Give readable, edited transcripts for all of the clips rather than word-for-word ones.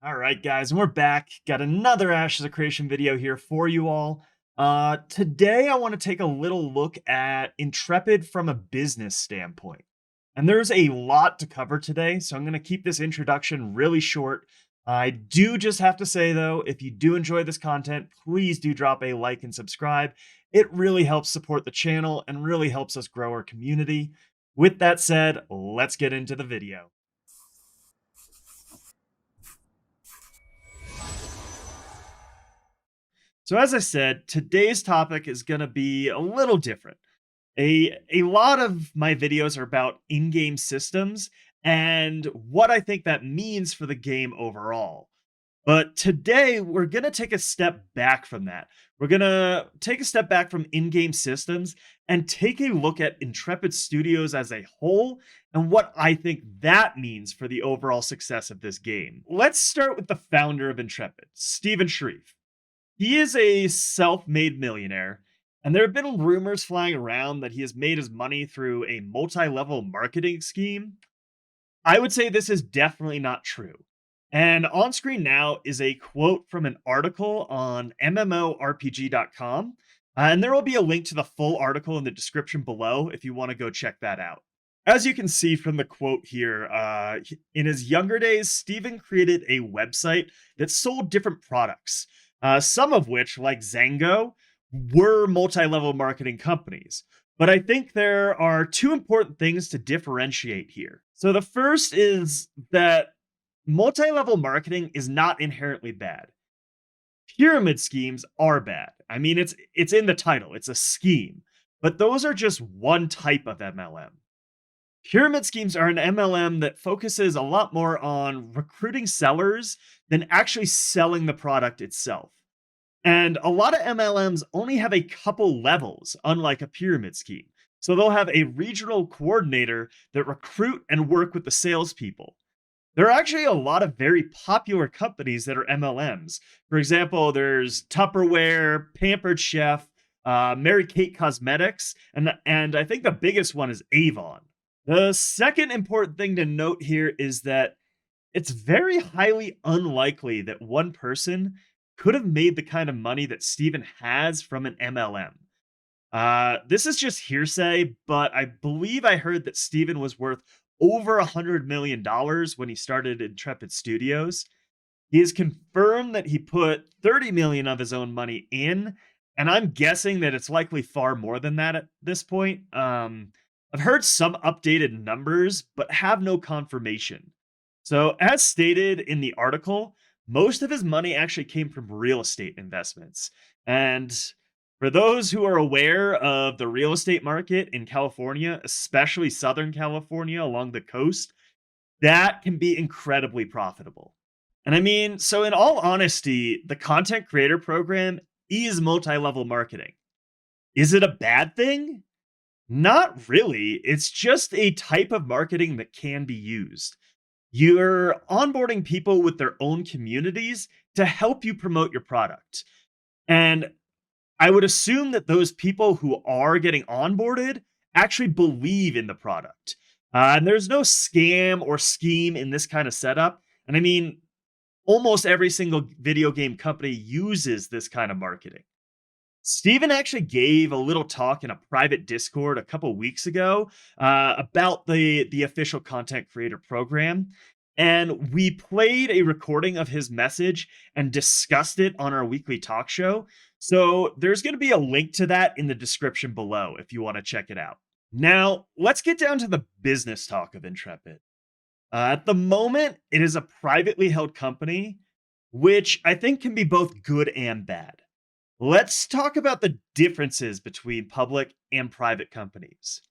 All right, guys, and we're back. Got another Ashes of Creation video here for you all. Today, I want to take a little look at Intrepid from a business standpoint. And there's a lot to cover today, so I'm going to keep this introduction really short. I do just have to say, though, if you do enjoy this content, please do drop a like and subscribe. It really helps support the channel and really helps us grow our community. With that said, let's get into the video. So as I said, today's topic is going to be a little different. A lot of my videos are about in-game systems and what I think that means for the game overall. But today we're going to take a step back from that. We're going to take a step back from in-game systems and take a look at Intrepid Studios as a whole and what I think that means for the overall success of this game. Let's start with the founder of Intrepid, Stephen Shreve. He is a self-made millionaire, and there have been rumors flying around that he has made his money through a multi-level marketing scheme. I would say this is definitely not true. And on screen now is a quote from an article on MMORPG.com. And there will be a link to the full article in the description below if you want to go check that out. As you can see from the quote here, in his younger days, Stephen created a website that sold different products. Some of which, like Zango, were multi-level marketing companies. But I think there are two important things to differentiate here. So the first is that multi-level marketing is not inherently bad. Pyramid schemes are bad. I mean, it's in the title. It's a scheme. But those are just one type of MLM. Pyramid schemes are an MLM that focuses a lot more on recruiting sellers than actually selling the product itself. And a lot of MLMs only have a couple levels, unlike a pyramid scheme. So they'll have a regional coordinator that recruit and work with the salespeople. There are actually a lot of very popular companies that are MLMs. For example, there's Tupperware, Pampered Chef, Mary Kate Cosmetics, and I think the biggest one is Avon. The second important thing to note here is that it's very highly unlikely that one person could have made the kind of money that Steven has from an MLM. This is just hearsay, but I believe I heard that Steven was worth over $100 million when he started Intrepid Studios. He has confirmed that he put 30 million of his own money in, and I'm guessing that it's likely far more than that at this point. I've heard some updated numbers, but have no confirmation. So, as stated in the article, most of his money actually came from real estate investments. And for those who are aware of the real estate market in California, especially Southern California along the coast, that can be incredibly profitable. And I mean, so in all honesty, the content creator program is multi level marketing. Is it a bad thing? Not really. It's just a type of marketing that can be used. You're onboarding people with their own communities to help you promote your product. And I would assume that those people who are getting onboarded actually believe in the product. And there's no scam or scheme in this kind of setup. And I mean, almost every single video game company uses this kind of marketing. Steven actually gave a little talk in a private Discord a couple weeks ago about the official content creator program. And we played a recording of his message and discussed it on our weekly talk show. So there's going to be a link to that in the description below if you want to check it out. Now, let's get down to the business talk of Intrepid. At the moment, it is a privately held company, which I think can be both good and bad. Let's talk about the differences between public and private companies.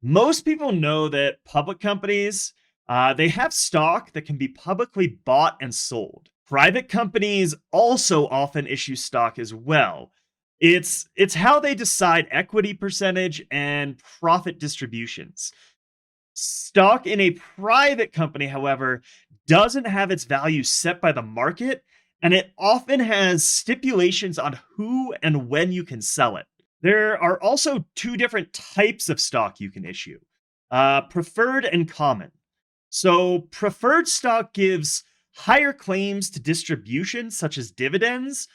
Most people know that public companies, they have stock that can be publicly bought and sold. Private companies also often issue stock as well. It's how they decide equity percentage and profit distributions. Stock in a private company, however, doesn't have its value set by the market, and it often has stipulations on who and when you can sell it. There are also two different types of stock you can issue, preferred and common. So, preferred stock gives higher claims to distribution, such as dividends,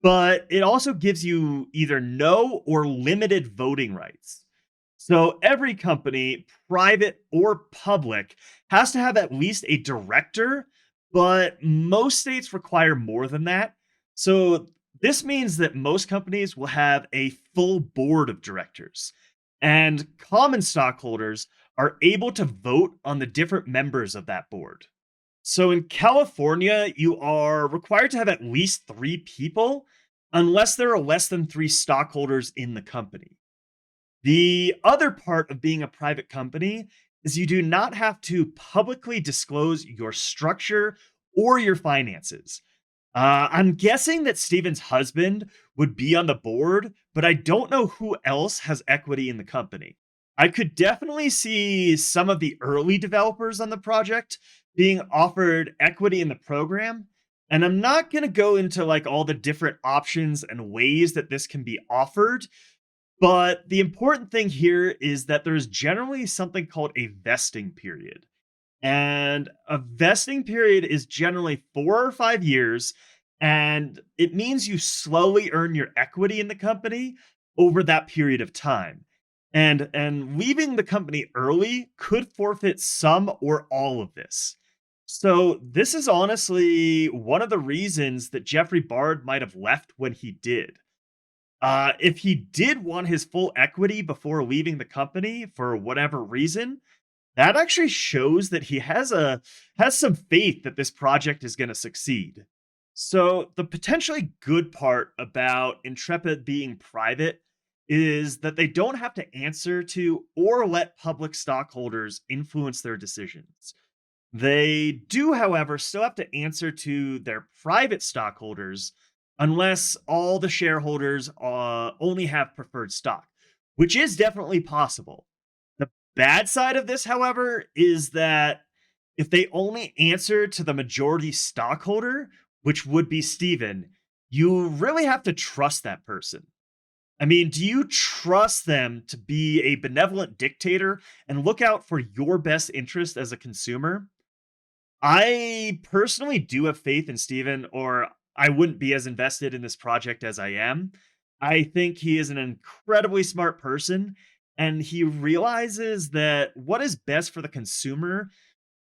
but it also gives you either no or limited voting rights. So every company, private or public, has to have at least a director, but most states require more than that. So this means that most companies will have a full board of directors, and common stockholders are able to vote on the different members of that board. So in California, you are required to have at least three people unless there are less than three stockholders in the company. The other part of being a private company is you do not have to publicly disclose your structure or your finances. I'm guessing that Steven's husband would be on the board, but I don't know who else has equity in the company. I could definitely see some of the early developers on the project being offered equity in the program. And I'm not going to go into like all the different options and ways that this can be offered, but the important thing here is that there's generally something called a vesting period. And a vesting period is generally 4 or 5 years, and it means you slowly earn your equity in the company over that period of time. And leaving the company early could forfeit some or all of this. So this is honestly one of the reasons that Jeffrey Bard might have left when he did. If he did want his full equity before leaving the company for whatever reason, that actually shows that he has some faith that this project is going to succeed. So the potentially good part about Intrepid being private is that they don't have to answer to or let public stockholders influence their decisions. They do, however, still have to answer to their private stockholders unless all the shareholders only have preferred stock, which is definitely possible. The bad side of this, however, is that if they only answer to the majority stockholder, which would be Steven, you really have to trust that person. I mean, do you trust them to be a benevolent dictator and look out for your best interest as a consumer? I personally do have faith in Steven, or I wouldn't be as invested in this project as I am. I think he is an incredibly smart person, and he realizes that what is best for the consumer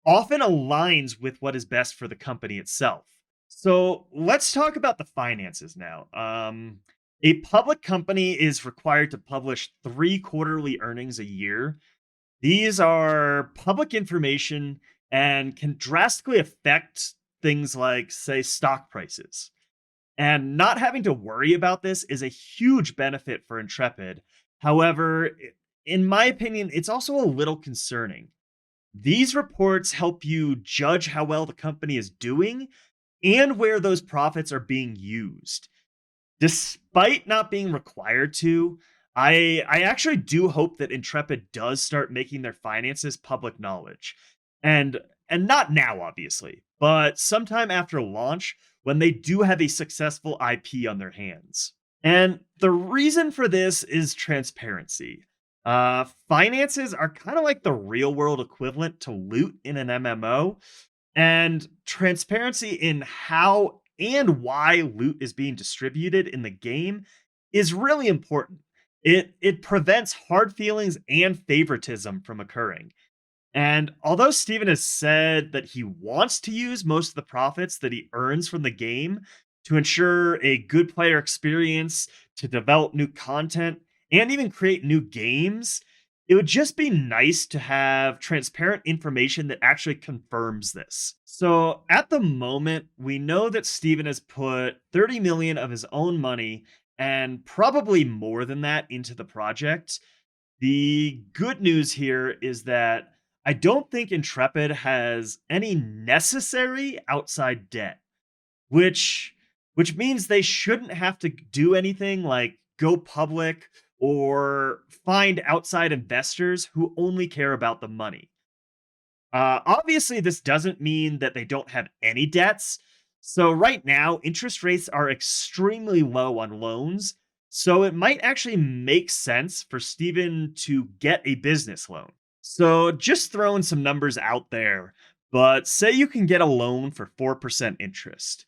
often aligns with what is best for the company itself. So let's talk about the finances now. A public company is required to publish three quarterly earnings a year. These are public information and can drastically affect things like, say, stock prices. And not having to worry about this is a huge benefit for Intrepid. However, in my opinion, it's also a little concerning. These reports help you judge how well the company is doing and where those profits are being used. Despite not being required to, I actually do hope that Intrepid does start making their finances public knowledge. And and not now obviously, but sometime after launch when they do have a successful IP on their hands. And the reason for this is transparency. Finances are kind of like the real world equivalent to loot in an MMO, and transparency in how and why loot is being distributed in the game is really important. It prevents hard feelings and favoritism from occurring. And although Steven has said that he wants to use most of the profits that he earns from the game to ensure a good player experience, to develop new content, and even create new games, it would just be nice to have transparent information that actually confirms this. So at the moment, we know that Steven has put 30 million of his own money and probably more than that into the project. The good news here is that I don't think Intrepid has any necessary outside debt, which which means they shouldn't have to do anything like go public or find outside investors who only care about the money. Obviously, this doesn't mean that they don't have any debts. So, right now, interest rates are extremely low on loans. So, it might actually make sense for Steven to get a business loan. So, just throwing some numbers out there. But say you can get a loan for 4% interest,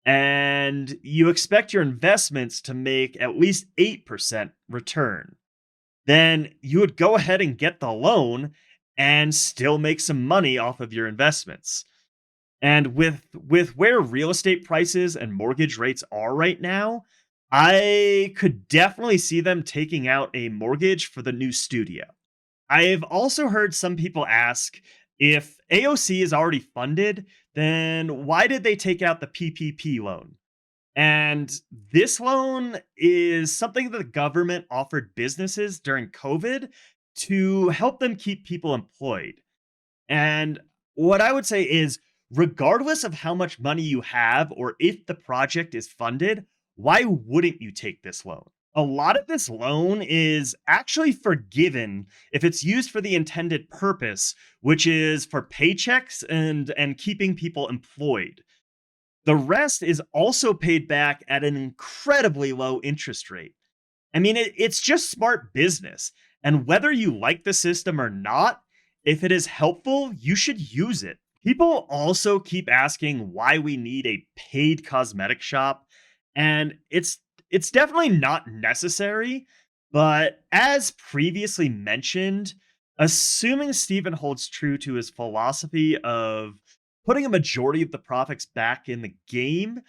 and you expect your investments to make at least 8% return. Then you would go ahead and get the loan and still make some money off of your investments. And with where real estate prices and mortgage rates are right now, I could definitely see them taking out a mortgage for the new studio. I've also heard some people ask, if AOC is already funded, then why did they take out the PPP loan? And this loan is something that the government offered businesses during COVID to help them keep people employed. And what I would say is, regardless of how much money you have or if the project is funded, why wouldn't you take this loan? A lot of this loan is actually forgiven if it's used for the intended purpose, which is for paychecks and keeping people employed. The rest is also paid back at an incredibly low interest rate. I mean, it's just smart business. And whether you like the system or not, if it is helpful, you should use it. People also keep asking why we need a paid cosmetic shop, and it's definitely not necessary, but as previously mentioned, assuming Steven holds true to his philosophy of putting a majority of the profits back in the game,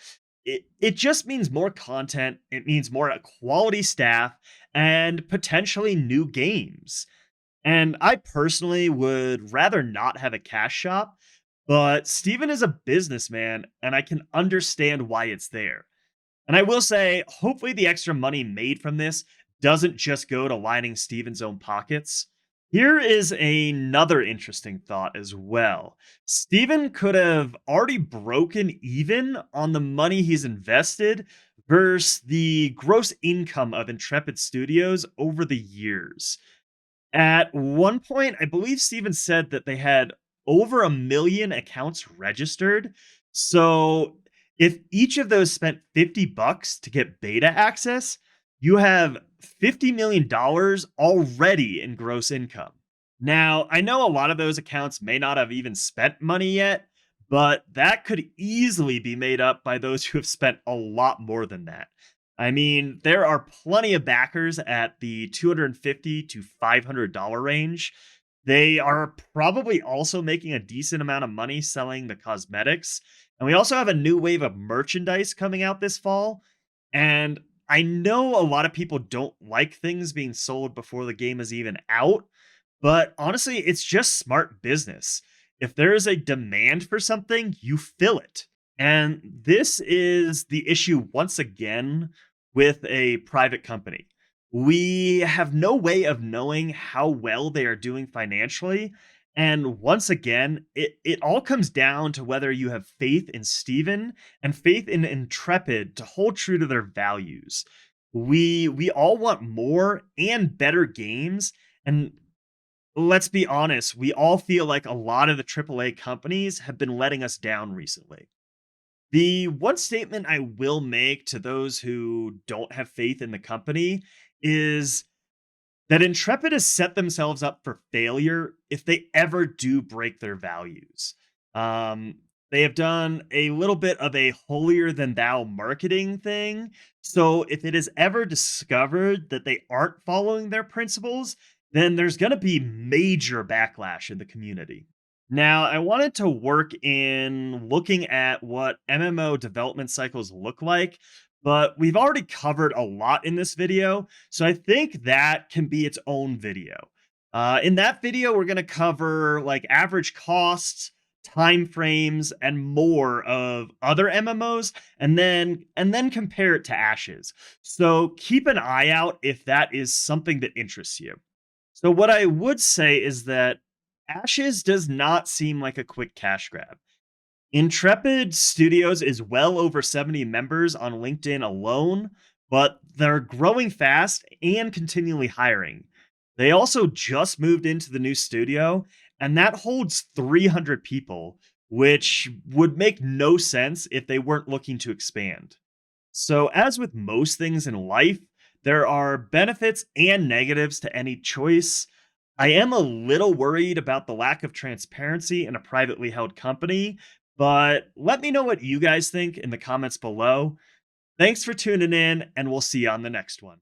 it just means more content, it means more quality staff, and potentially new games. And I personally would rather not have a cash shop, but Steven is a businessman and I can understand why it's there. And I will say, hopefully, the extra money made from this doesn't just go to lining Steven's own pockets. Here is another interesting thought as well. Steven could have already broken even on the money he's invested versus the gross income of Intrepid Studios over the years. At one point, I believe Steven said that they had over 1 million accounts registered. So if each of those spent $50 to get beta access, you have $50 million already in gross income. Now, I know a lot of those accounts may not have even spent money yet, but that could easily be made up by those who have spent a lot more than that. I mean, there are plenty of backers at the $250 to $500 range. They are probably also making a decent amount of money selling the cosmetics. And we also have a new wave of merchandise coming out this fall. And I know a lot of people don't like things being sold before the game is even out, but honestly, it's just smart business. If there is a demand for something, you fill it. And this is the issue once again with a private company. We have no way of knowing how well they are doing financially. And once again, it all comes down to whether you have faith in Steven and faith in Intrepid to hold true to their values. We all want more and better games. And let's be honest, we all feel like a lot of the AAA companies have been letting us down recently. The one statement I will make to those who don't have faith in the company is that Intrepid has set themselves up for failure if they ever do break their values. Um, they have done a little bit of a holier than thou marketing thing. So if it is ever discovered that they aren't following their principles, then there's going to be major backlash in the community. Now, I wanted to work in looking at what MMO development cycles look like, but we've already covered a lot in this video, so I think that can be its own video. In that video, we're going to cover like average costs, time frames, and more of other MMOs, and then compare it to Ashes. So keep an eye out if that is something that interests you. So what I would say is that Ashes does not seem like a quick cash grab. Intrepid Studios is well over 70 members on LinkedIn alone, but they're growing fast and continually hiring. They also just moved into the new studio, and that holds 300 people, which would make no sense if they weren't looking to expand. So, as with most things in life, there are benefits and negatives to any choice. I am a little worried about the lack of transparency in a privately held company, but let me know what you guys think in the comments below. Thanks for tuning in, and we'll see you on the next one.